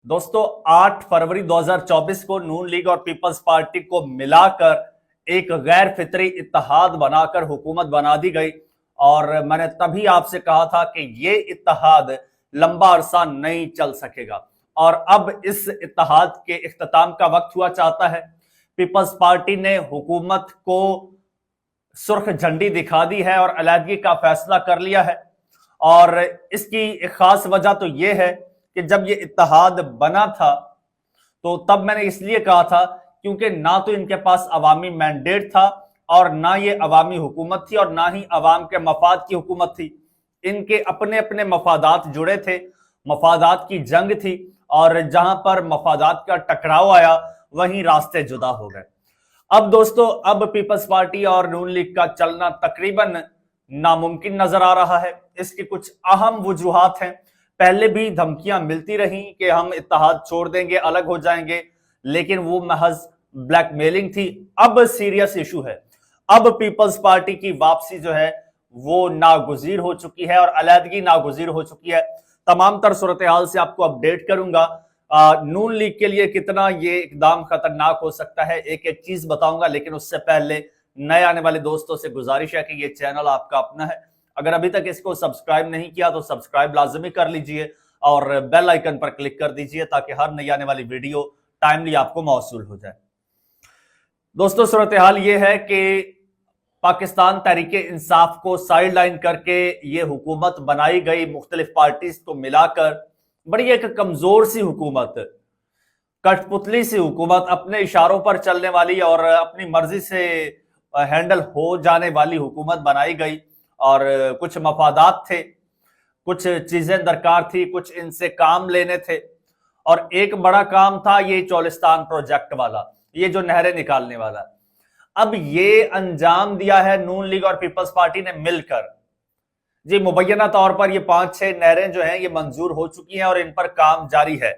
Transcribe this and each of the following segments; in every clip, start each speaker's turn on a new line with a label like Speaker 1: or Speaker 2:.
Speaker 1: दोस्तों 8 फरवरी 2024 को नून लीग और पीपल्स पार्टी को मिलाकर एक गैर फितरी इत्तेहाद बनाकर हुकूमत बना दी गई। और मैंने तभी आपसे कहा था कि ये इत्तेहाद लंबा अरसा नहीं चल सकेगा और अब इस इत्तेहाद के इख्तिताम का वक्त हुआ चाहता है। पीपल्स पार्टी ने हुकूमत को सुर्ख झंडी दिखा दी है और अलहदगी का फैसला कर लिया है। और इसकी एक खास वजह तो यह है कि जब ये इत्तेहाद बना था तो तब मैंने इसलिए कहा था क्योंकि ना तो इनके पास अवामी मैंडेट था और ना ये अवामी हुकूमत थी और ना ही अवाम के मफाद की हुकूमत थी। इनके अपने अपने मफादात जुड़े थे, मफादात की जंग थी और जहां पर मफादात का टकराव आया वहीं रास्ते जुदा हो गए। अब दोस्तों अब पीपल्स पार्टी और नून लीग का चलना तकरीबन नामुमकिन नजर आ रहा है। इसकी कुछ अहम वजूहात हैं। पहले भी धमकियां मिलती रही कि हम इत्तेहाद छोड़ देंगे, अलग हो जाएंगे, लेकिन वो महज ब्लैकमेलिंग थी। अब सीरियस इशू है। अब पीपल्स पार्टी की वापसी जो है वो नागुज़ीर हो चुकी है और अलहदगी नागुज़ीर हो चुकी है। तमाम तर सूरत हाल से आपको अपडेट करूंगा। नून लीग के लिए कितना ये इकदाम खतरनाक हो सकता है, एक एक चीज बताऊंगा। लेकिन उससे पहले नए आने वाले दोस्तों से गुजारिश है कि ये चैनल आपका अपना है, अगर अभी तक इसको सब्सक्राइब नहीं किया तो सब्सक्राइब लाजमी कर लीजिए और बेल आइकन पर क्लिक कर दीजिए ताकि हर नई आने वाली वीडियो टाइमली आपको मौसूल हो जाए। दोस्तों सूरत हाल ये है कि पाकिस्तान तहरीक इंसाफ को साइड लाइन करके ये हुकूमत बनाई गई, मुख्तलिफ पार्टीज को मिलाकर बड़ी एक कमजोर सी हुकूमत, कठपुतली सी हुकूमत, अपने इशारों पर चलने वाली और अपनी मर्जी से हैंडल हो जाने वाली हुकूमत बनाई गई। और कुछ मफादात थे, कुछ चीजें दरकार थी, कुछ इनसे काम लेने थे और एक बड़ा काम था ये चौलिस्तान प्रोजेक्ट वाला, ये जो नहरें निकालने वाला। अब ये अंजाम दिया है नून लीग और पीपल्स पार्टी ने मिलकर। जी मुबैना तौर पर ये 5-6 नहरें जो हैं ये मंजूर हो चुकी हैं और इन पर काम जारी है।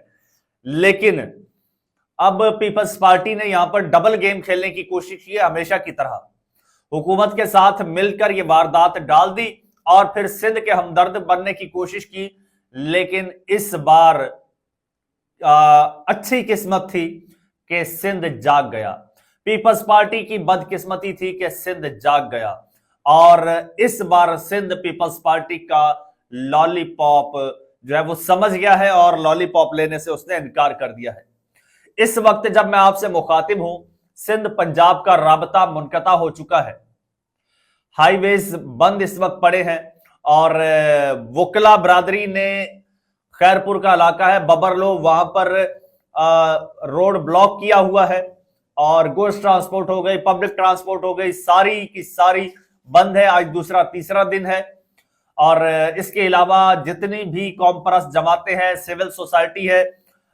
Speaker 1: लेकिन अब पीपल्स पार्टी ने यहां पर डबल गेम खेलने की कोशिश की है, हमेशा की तरह हुकूमत के साथ मिलकर ये वारदात डाल दी और फिर सिंध के हमदर्द बनने की कोशिश की। लेकिन इस बार अच्छी किस्मत थी कि सिंध जाग गया। पीपल्स पार्टी की बदकिस्मती थी कि सिंध जाग गया और इस बार सिंध पीपल्स पार्टी का लॉलीपॉप जो है वो समझ गया है और लॉलीपॉप लेने से उसने इनकार कर दिया है। इस वक्त जब मैं आपसे मुखातिब हूं, सिंध पंजाब का राबता मुनक़ता हो चुका है, हाईवेज बंद इस वक्त पड़े हैं और वकला बरादरी ने खैरपुर का इलाका है बबरलो, वहां पर रोड ब्लॉक किया हुआ है और गुड्स ट्रांसपोर्ट हो गई, पब्लिक ट्रांसपोर्ट हो गई, सारी की सारी बंद है। आज दूसरा तीसरा दिन है और इसके अलावा जितनी भी कॉम्परस जमाते हैं, सिविल सोसाइटी है,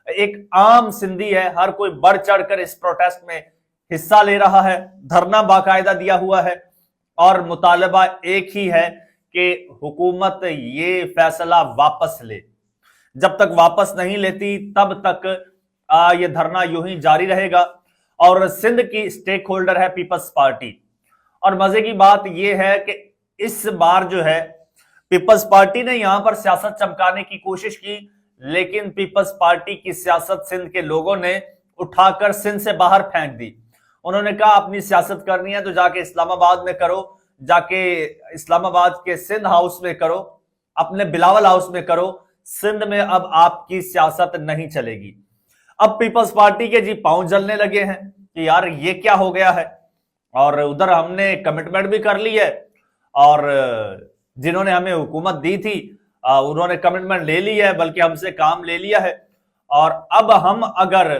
Speaker 1: एक आम सिंधी है, हर कोई बढ़ चढ़कर इस प्रोटेस्ट में हिस्सा ले रहा है, धरना बाकायदा दिया हुआ है और मुतालबा एक ही है कि हुकूमत ये फैसला वापस ले। जब तक वापस नहीं लेती तब तक ये धरना यूं ही जारी रहेगा। और सिंध की स्टेक होल्डर है पीपल्स पार्टी। और मजे की बात यह है कि इस बार जो है पीपल्स पार्टी ने यहां पर सियासत चमकाने की कोशिश की, लेकिन पीपल्स पार्टी की सियासत सिंध के लोगों ने उठाकर सिंध से बाहर फेंक दी। उन्होंने कहा अपनी सियासत करनी है तो जाके इस्लामाबाद में करो, जाके इस्लामाबाद के सिंध हाउस में करो, अपने बिलावल हाउस में करो, सिंध में अब आपकी सियासत नहीं चलेगी। अब पीपल्स पार्टी के जी पांव जलने लगे हैं कि यार ये क्या हो गया है। और उधर हमने कमिटमेंट भी कर ली है और जिन्होंने हमें हुकूमत दी थी उन्होंने कमिटमेंट ले ली है, बल्कि हमसे काम ले लिया है। और अब हम अगर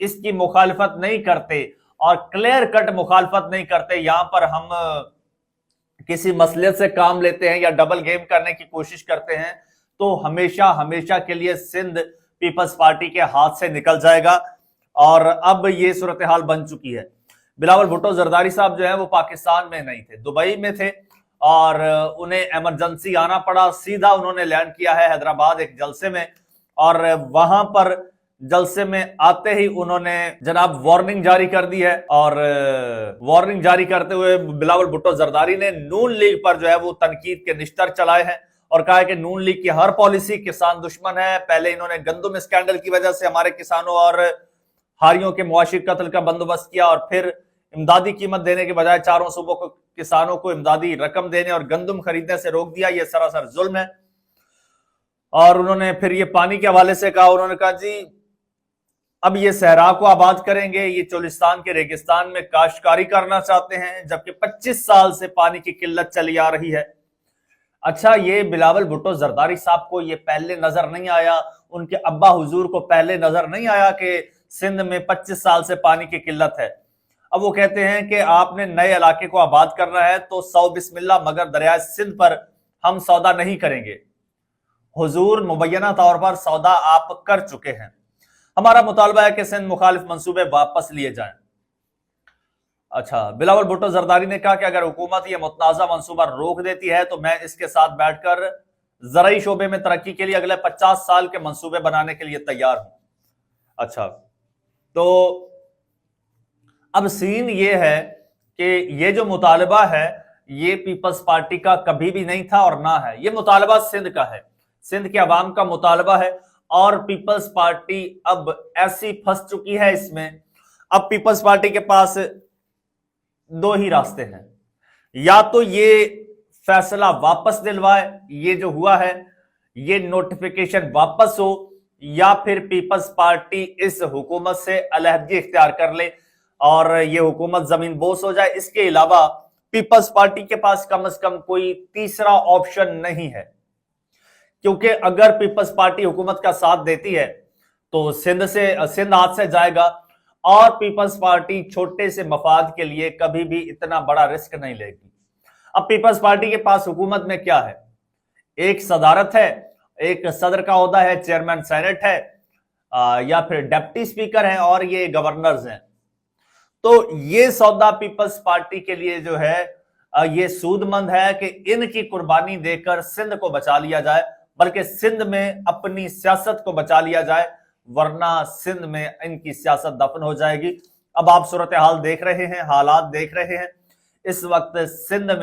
Speaker 1: इसकी मुखालफत नहीं करते और क्लियर कट मुखालफत नहीं करते, यहां पर हम किसी मसलियत से काम लेते हैं या डबल गेम करने की कोशिश करते हैं, तो हमेशा हमेशा के लिए सिंध पीपल्स पार्टी के हाथ से निकल जाएगा। और अब ये सूरत हाल बन चुकी है। बिलावल भुट्टो जरदारी साहब जो है वो पाकिस्तान में नहीं थे, दुबई में थे और उन्हें इमरजेंसी आना पड़ा। सीधा उन्होंने लैंड किया है हैदराबाद एक जलसे में और वहां पर जलसे में आते ही उन्होंने जनाब वार्निंग जारी कर दी है। और वार्निंग जारी करते हुए बिलावल भुट्टो जरदारी ने नून लीग पर जो है वो तनकीद के निश्तर चलाए हैं और कहा है कि नून लीग की हर पॉलिसी किसान दुश्मन है। पहले इन्होंने गंदम स्कैंडल की वजह से हमारे किसानों और हारियों के मुआशी कत्ल का बंदोबस्त किया, और फिर इमदादी कीमत देने के बजाय चारों सूबों को किसानों को इमदादी रकम देने और गंदम खरीदने से रोक दिया। यह सरासर जुल्म है। और उन्होंने फिर ये पानी के हवाले से कहा, उन्होंने कहा जी अब ये सहरा को आबाद करेंगे, ये चोलिस्तान के रेगिस्तान में काश्तकारी करना चाहते हैं, जबकि 25 साल से पानी की किल्लत चली आ रही है। अच्छा, ये बिलावल भुट्टो जरदारी साहब को ये पहले नजर नहीं आया, उनके अब्बा हुजूर को पहले नजर नहीं आया कि सिंध में 25 साल से पानी की किल्लत है। अब वो कहते हैं कि आपने नए इलाके को आबाद करना है तो 100 बिस्मिल्लाह, मगर दरिया सिंध पर हम सौदा नहीं करेंगे। हुजूर, मुबैना तौर पर सौदा आप कर चुके हैं। हमारा मुतालबा है कि सिंध मुखालिफ मंसूबे वापस लिए जाएं। अच्छा, बिलावल भुट्टो जरदारी ने कहा कि अगर हुकूमत ये मुतनाज़ा मंसूबा रोक देती है तो मैं इसके साथ बैठकर ज़राई शोबे में तरक्की के लिए अगले 50 साल के मंसूबे बनाने के लिए तैयार हूं। अच्छा, तो अब सीन ये है कि ये जो मुतालबा है ये पीपल्स पार्टी का कभी भी नहीं था और ना है, ये मुतालबा सिंध का है, सिंध के अवाम का मुतालबा है। और पीपल्स पार्टी अब ऐसी फंस चुकी है इसमें, अब पीपल्स पार्टी के पास दो ही रास्ते हैं, या तो ये फैसला वापस दिलवाए, ये जो हुआ है ये नोटिफिकेशन वापस हो, या फिर पीपल्स पार्टी इस हुकूमत से अलहदगी इख्तियार कर ले और ये हुकूमत जमीन बोस हो जाए। इसके अलावा पीपल्स पार्टी के पास कम से कम कोई तीसरा ऑप्शन नहीं है, क्योंकि अगर पीपल्स पार्टी हुकूमत का साथ देती है तो सिंध हाथ से जाएगा, और पीपल्स पार्टी छोटे से मफाद के लिए कभी भी इतना बड़ा रिस्क नहीं लेगी। अब पीपल्स पार्टी के पास हुकूमत में क्या है, एक सदारत है, एक सदर का ओहदा है, चेयरमैन सेनेट है, या फिर डिप्टी स्पीकर है, और ये गवर्नर्स हैं। तो ये सौदा पीपल्स पार्टी के लिए जो है ये सूदमंद है कि इनकी कुर्बानी देकर सिंध को बचा लिया जाए, बल्कि सिंध में अपनी सियासत को बचा लिया जाए, वरना सिंध में इनकी सियासत दफन हो जाएगी। अब आप सूरत हाल देख रहे हैं, हालात देख रहे हैं, इस वक्त सिंध में